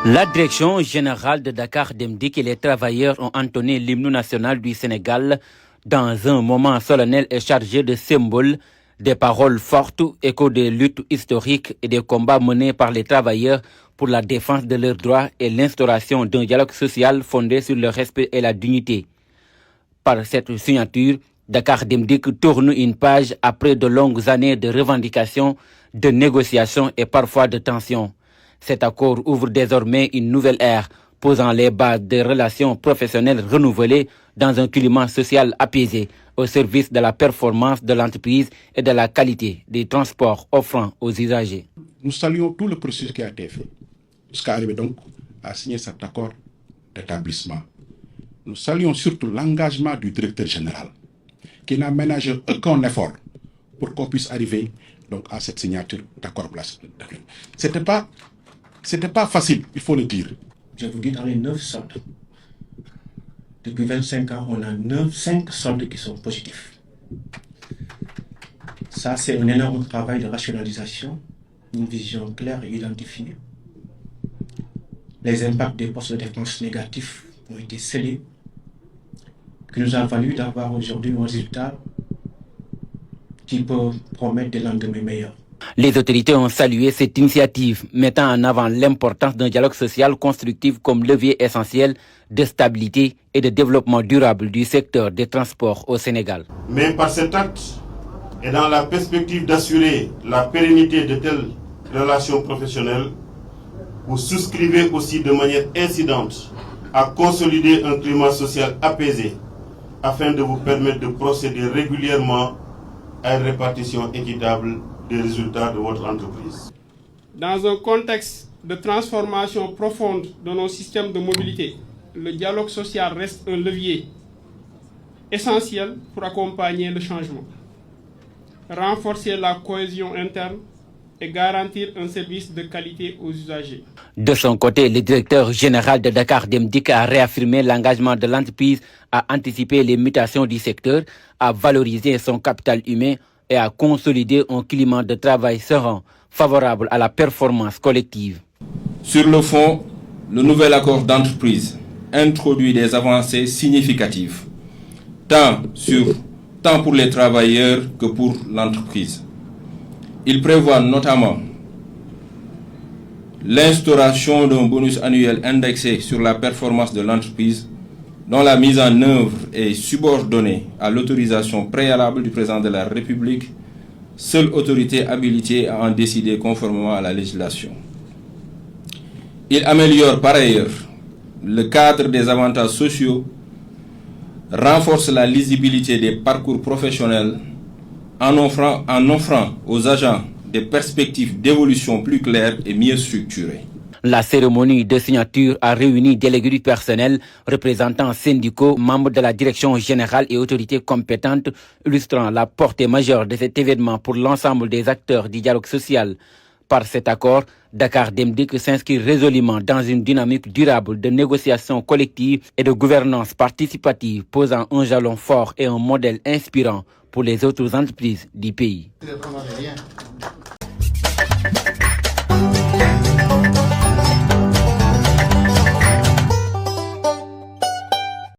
La direction générale de Dakar Dem Dikk et les travailleurs ont entonné l'hymne national du Sénégal dans un moment solennel et chargé de symboles, des paroles fortes, écho des luttes historiques et des combats menés par les travailleurs pour la défense de leurs droits et l'instauration d'un dialogue social fondé sur le respect et la dignité. Par cette signature, Dakar Dem Dikk tourne une page après de longues années de revendications, de négociations et parfois de tensions. Cet accord ouvre désormais une nouvelle ère, posant les bases des relations professionnelles renouvelées dans un climat social apaisé, au service de la performance de l'entreprise et de la qualité des transports offrant aux usagers. Nous saluons tout le processus qui a été fait, jusqu'à arriver donc à signer cet accord d'établissement. Nous saluons surtout l'engagement du directeur général, qui n'a ménagé aucun effort pour qu'on puisse arriver donc à cette signature d'accord. C'était pas facile, il faut le dire. Je vous dis dans les 9 soldes. Depuis 25 ans, on a 5 soldes qui sont positifs. Ça, c'est un énorme travail de rationalisation, une vision claire et identifiée. Les impacts des postes de dépenses négatifs ont été scellés, qui nous a valu d'avoir aujourd'hui un résultat qui peut promettre des lendemains meilleurs. Les autorités ont salué cette initiative, mettant en avant l'importance d'un dialogue social constructif comme levier essentiel de stabilité et de développement durable du secteur des transports au Sénégal. Mais par cet acte, et dans la perspective d'assurer la pérennité de telles relations professionnelles, vous souscrivez aussi de manière incidente à consolider un climat social apaisé afin de vous permettre de procéder régulièrement à une répartition équitable des résultats de votre entreprise. Dans un contexte de transformation profonde de nos systèmes de mobilité, le dialogue social reste un levier essentiel pour accompagner le changement, renforcer la cohésion interne et garantir un service de qualité aux usagers. De son côté, le directeur général de Dakar Dem Dikk a réaffirmé l'engagement de l'entreprise à anticiper les mutations du secteur, à valoriser son capital humain et à consolider un climat de travail serein, favorable à la performance collective. Sur le fond, le nouvel accord d'entreprise introduit des avancées significatives, tant pour les travailleurs que pour l'entreprise. Il prévoit notamment l'instauration d'un bonus annuel indexé sur la performance de l'entreprise, dont la mise en œuvre est subordonnée à l'autorisation préalable du président de la République, seule autorité habilitée à en décider conformément à la législation. Il améliore par ailleurs le cadre des avantages sociaux, renforce la lisibilité des parcours professionnels en offrant aux agents des perspectives d'évolution plus claires et mieux structurées. La cérémonie de signature a réuni délégués du personnel, représentants syndicaux, membres de la direction générale et autorités compétentes, illustrant la portée majeure de cet événement pour l'ensemble des acteurs du dialogue social. Par cet accord, Dakar Dem Dikk s'inscrit résolument dans une dynamique durable de négociation collective et de gouvernance participative, posant un jalon fort et un modèle inspirant pour les autres entreprises du pays.